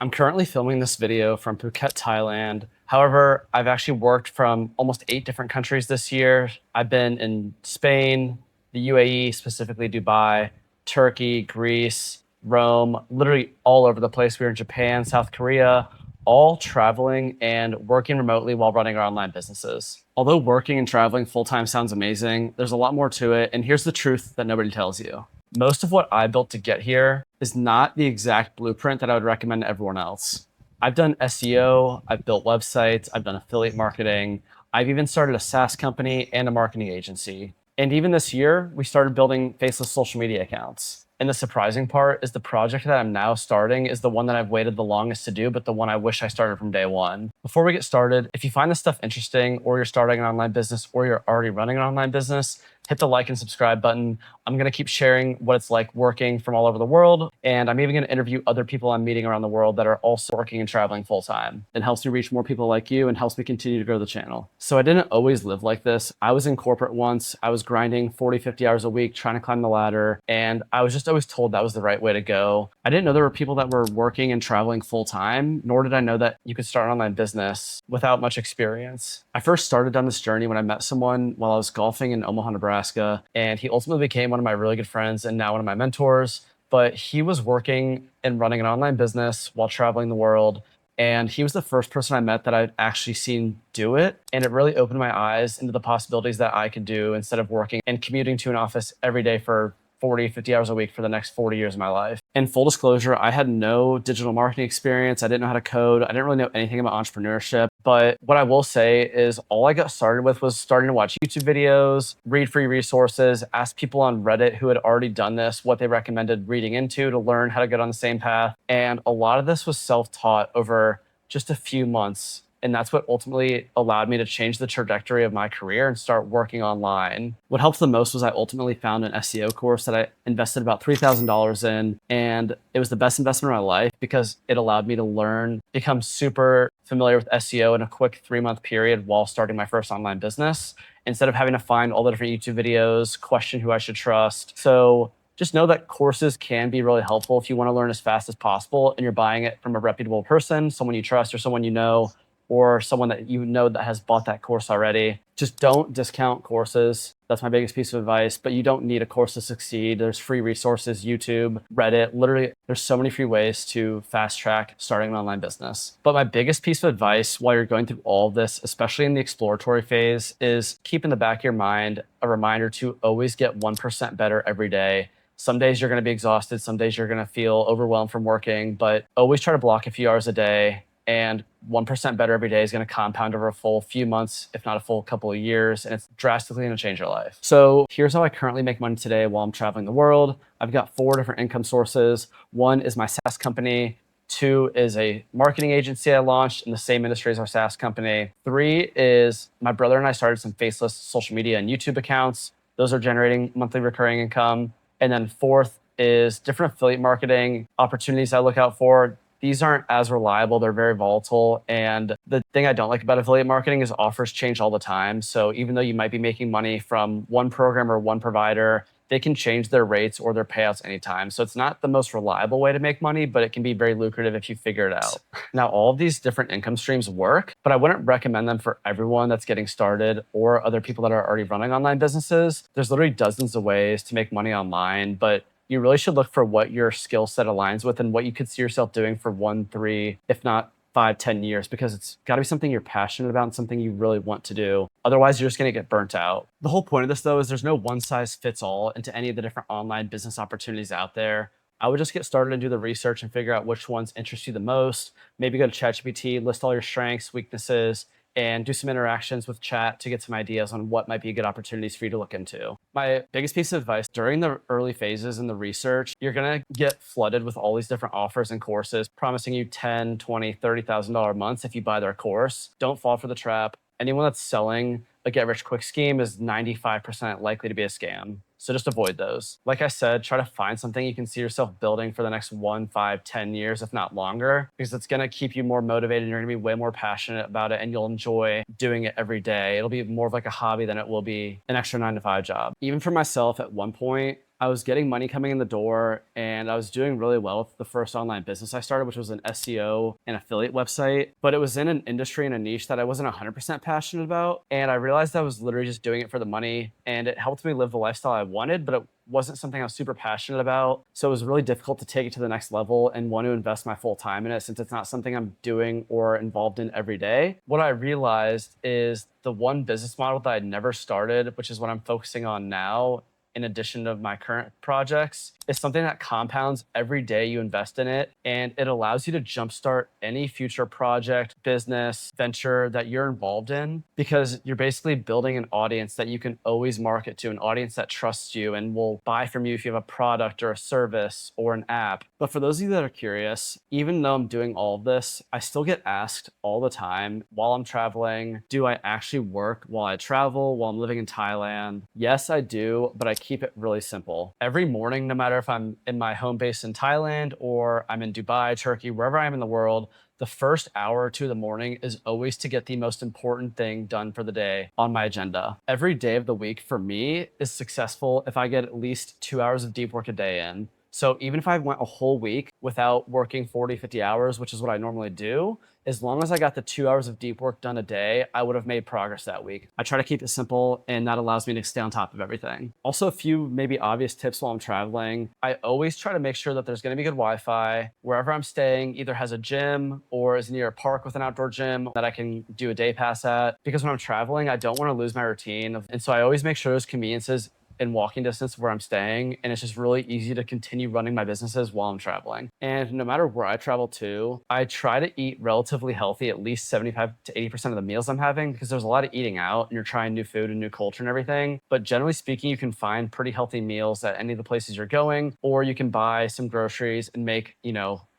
I'm currently filming this video from Phuket, Thailand. However, I've actually worked from almost 8 different countries this year. I've been in Spain, the UAE, specifically Dubai, Turkey, Greece, Rome, literally all over the place. We were in Japan, South Korea, all traveling and working remotely while running our online businesses. Although working and traveling full-time sounds amazing, there's a lot more to it. And here's the truth that nobody tells you. Most of what I built to get here is not the exact blueprint that I would recommend to everyone else. I've done SEO, I've built websites, I've done affiliate marketing, I've even started a SaaS company and a marketing agency. And even this year, we started building faceless social media accounts. And the surprising part is the project that I'm now starting is the one that I've waited the longest to do, but the one I wish I started from day one. Before we get started, if you find this stuff interesting, or you're starting an online business, or you're already running an online business, hit the like and subscribe button. I'm gonna keep sharing what it's like working from all over the world. And I'm even gonna interview other people I'm meeting around the world that are also working and traveling full time. It helps me reach more people like you and helps me continue to grow the channel. So I didn't always live like this. I was in corporate once. I was grinding 40, 50 hours a week, trying to climb the ladder. And I was just always told that was the right way to go. I didn't know there were people that were working and traveling full time, nor did I know that you could start an online business without much experience. I first started down this journey when I met someone while I was golfing in Omaha, Nebraska, and he ultimately became one of my really good friends and now one of my mentors. But he was working and running an online business while traveling the world. And he was the first person I met that I'd actually seen do it. And it really opened my eyes into the possibilities that I could do instead of working and commuting to an office every day for 40, 50 hours a week for the next 40 years of my life. In full disclosure, I had no digital marketing experience. I didn't know how to code. I didn't really know anything about entrepreneurship. But what I will say is all I got started with was starting to watch YouTube videos, read free resources, ask people on Reddit who had already done this, what they recommended reading into to learn how to get on the same path. And a lot of this was self-taught over just a few months. And that's what ultimately allowed me to change the trajectory of my career and start working online. What helped the most was I ultimately found an SEO course that I invested about $3,000 in. And it was the best investment of my life because it allowed me to learn, become super familiar with SEO in a quick 3-month period while starting my first online business, instead of having to find all the different YouTube videos, question who I should trust. So just know that courses can be really helpful if you want to learn as fast as possible and you're buying it from a reputable person, someone you trust or someone you know, or someone that you know that has bought that course already. Just don't discount courses. That's my biggest piece of advice, but you don't need a course to succeed. There's free resources, YouTube, Reddit, literally there's so many free ways to fast track starting an online business. But my biggest piece of advice while you're going through all of this, especially in the exploratory phase, is keep in the back of your mind a reminder to always get 1% better every day. Some days you're gonna be exhausted, some days you're gonna feel overwhelmed from working, but always try to block a few hours a day, and 1% better every day is going to compound over a full few months, if not a full couple of years, and it's drastically going to change your life. So here's how I currently make money today while I'm traveling the world. I've got 4 different income sources. 1 is my SaaS company. 2 is a marketing agency I launched in the same industry as our SaaS company. 3 is my brother and I started some faceless social media and YouTube accounts. Those are generating monthly recurring income. And then 4th is different affiliate marketing opportunities I look out for. These aren't as reliable. They're very volatile. And the thing I don't like about affiliate marketing is offers change all the time. So even though you might be making money from one program or one provider, they can change their rates or their payouts anytime. So it's not the most reliable way to make money, but it can be very lucrative if you figure it out. Now, all of these different income streams work, but I wouldn't recommend them for everyone that's getting started or other people that are already running online businesses. There's literally dozens of ways to make money online, but you really should look for what your skill set aligns with and what you could see yourself doing for 1, 3, if not 5, 10 years, because it's got to be something you're passionate about and something you really want to do. Otherwise, you're just going to get burnt out. The whole point of this, though, is there's no one size fits all into any of the different online business opportunities out there. I would just get started and do the research and figure out which ones interest you the most. Maybe go to ChatGPT, list all your strengths, weaknesses, and do some interactions with chat to get some ideas on what might be good opportunities for you to look into. My biggest piece of advice during the early phases in the research, you're gonna get flooded with all these different offers and courses promising you $10, $20, $30,000 months if you buy their course. Don't fall for the trap. Anyone that's selling a get-rich-quick scheme is 95% likely to be a scam. So just avoid those. Like I said, try to find something you can see yourself building for the next 1, 5, 10 years, if not longer, because it's gonna keep you more motivated and you're gonna be way more passionate about it and you'll enjoy doing it every day. It'll be more of like a hobby than it will be an extra 9-to-5 job. Even for myself, at one point, I was getting money coming in the door and I was doing really well with the first online business I started, which was an SEO and affiliate website. But it was in an industry and a niche that I wasn't 100% passionate about. And I realized I was literally just doing it for the money, and it helped me live the lifestyle I wanted, but it wasn't something I was super passionate about. So it was really difficult to take it to the next level and want to invest my full time in it, since it's not something I'm doing or involved in every day. What I realized is the one business model that I'd never started, which is what I'm focusing on now, in addition to my current projects, is something that compounds every day you invest in it. And it allows you to jumpstart any future project, business, venture that you're involved in, because you're basically building an audience that you can always market to, an audience that trusts you and will buy from you if you have a product or a service or an app. But for those of you that are curious, even though I'm doing all of this, I still get asked all the time while I'm traveling, do I actually work while I travel, while I'm living in Thailand? Yes, I do, but I keep it really simple. Every morning, no matter if I'm in my home base in Thailand or I'm in Dubai, Turkey, wherever I am in the world, the first hour or two of the morning is always to get the most important thing done for the day on my agenda. Every day of the week for me is successful if I get at least 2 hours of deep work a day in. So even if I went a whole week without working 40, 50 hours, which is what I normally do, as long as I got the 2 hours of deep work done a day, I would have made progress that week. I try to keep it simple, and that allows me to stay on top of everything. Also, a few maybe obvious tips while I'm traveling. I always try to make sure that there's gonna be good Wi-Fi. Wherever I'm staying either has a gym or is near a park with an outdoor gym that I can do a day pass at. Because when I'm traveling, I don't wanna lose my routine. And so I always make sure those conveniences in walking distance of where I'm staying. And it's just really easy to continue running my businesses while I'm traveling. And no matter where I travel to, I try to eat relatively healthy at least 75 to 80% of the meals I'm having, because there's a lot of eating out and you're trying new food and new culture and everything. But generally speaking, you can find pretty healthy meals at any of the places you're going, or you can buy some groceries and make,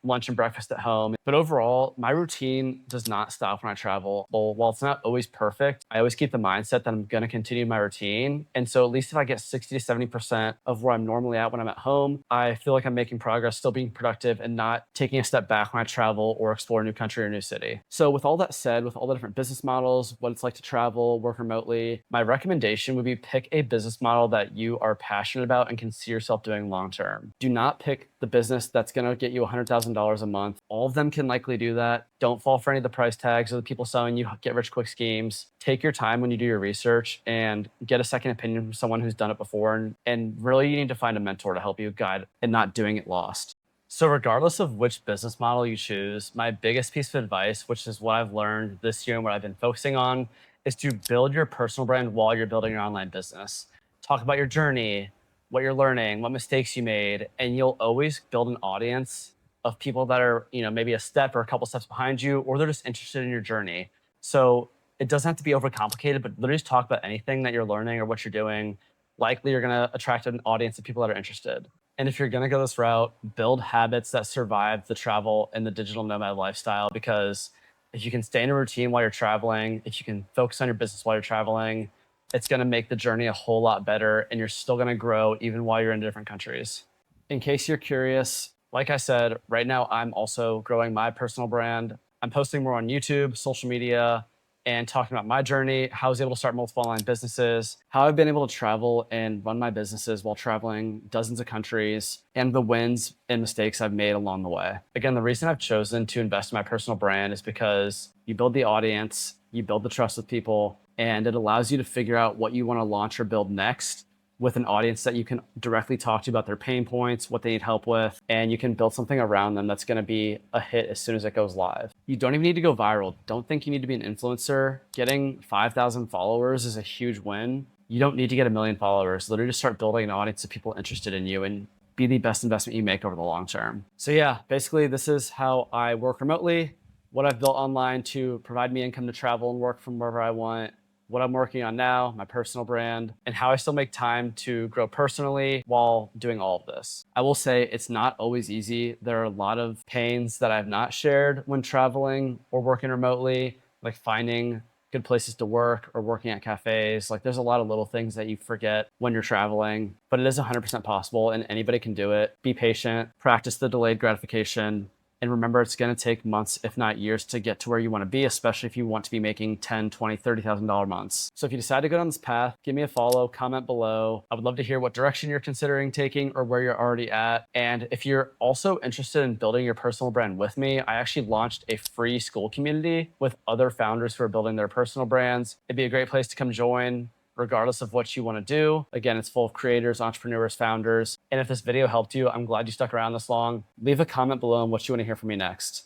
lunch and breakfast at home. But overall, my routine does not stop when I travel. Well, while it's not always perfect, I always keep the mindset that I'm going to continue my routine. And so at least if I get 60 to 70% of where I'm normally at when I'm at home, I feel like I'm making progress, still being productive, and not taking a step back when I travel or explore a new country or a new city. So with all that said, with all the different business models, what it's like to travel, work remotely, my recommendation would be pick a business model that you are passionate about and can see yourself doing long term. Do not pick the business that's going to get you $100,000 a month. All of them can likely do that. Don't fall for any of the price tags or the people selling you get rich quick schemes. Take your time when you do your research and get a second opinion from someone who's done it before. And really, you need to find a mentor to help you guide and not doing it lost. So regardless of which business model you choose, my biggest piece of advice, which is what I've learned this year and what I've been focusing on, is to build your personal brand while you're building your online business. Talk about your journey, what you're learning, what mistakes you made, and you'll always build an audience of people that are, maybe a step or a couple steps behind you, or they're just interested in your journey. So it doesn't have to be overcomplicated, but literally just talk about anything that you're learning or what you're doing. Likely you're gonna attract an audience of people that are interested. And if you're gonna go this route, build habits that survive the travel and the digital nomad lifestyle, because if you can stay in a routine while you're traveling, if you can focus on your business while you're traveling, it's gonna make the journey a whole lot better, and you're still gonna grow even while you're in different countries. In case you're curious, like I said, right now I'm also growing my personal brand. I'm posting more on YouTube, social media, and talking about my journey, how I was able to start multiple online businesses, how I've been able to travel and run my businesses while traveling dozens of countries, and the wins and mistakes I've made along the way. Again, the reason I've chosen to invest in my personal brand is because you build the audience, you build the trust with people, and it allows you to figure out what you want to launch or build next with an audience that you can directly talk to about their pain points, what they need help with, and you can build something around them that's gonna be a hit as soon as it goes live. You don't even need to go viral. Don't think you need to be an influencer. Getting 5,000 followers is a huge win. You don't need to get 1 million followers. Literally just start building an audience of people interested in you and be the best investment you make over the long term. So yeah, basically this is how I work remotely, what I've built online to provide me income to travel and work from wherever I want, what I'm working on now, my personal brand, and how I still make time to grow personally while doing all of this. I will say it's not always easy. There are a lot of pains that I've not shared when traveling or working remotely, like finding good places to work or working at cafes. Like there's a lot of little things that you forget when you're traveling, but it is 100% possible and anybody can do it. Be patient, practice the delayed gratification, And remember, it's going to take months, if not years, to get to where you want to be, especially if you want to be making $10,000, $20,000, $30,000 months. So if you decide to go down this path, give me a follow, comment below. I would love to hear what direction you're considering taking or where you're already at. And if you're also interested in building your personal brand with me, I actually launched a free school community with other founders who are building their personal brands. It'd be a great place to come join, regardless of what you want to do. Again, it's full of creators, entrepreneurs, founders. And if this video helped you, I'm glad you stuck around this long. Leave a comment below on what you want to hear from me next.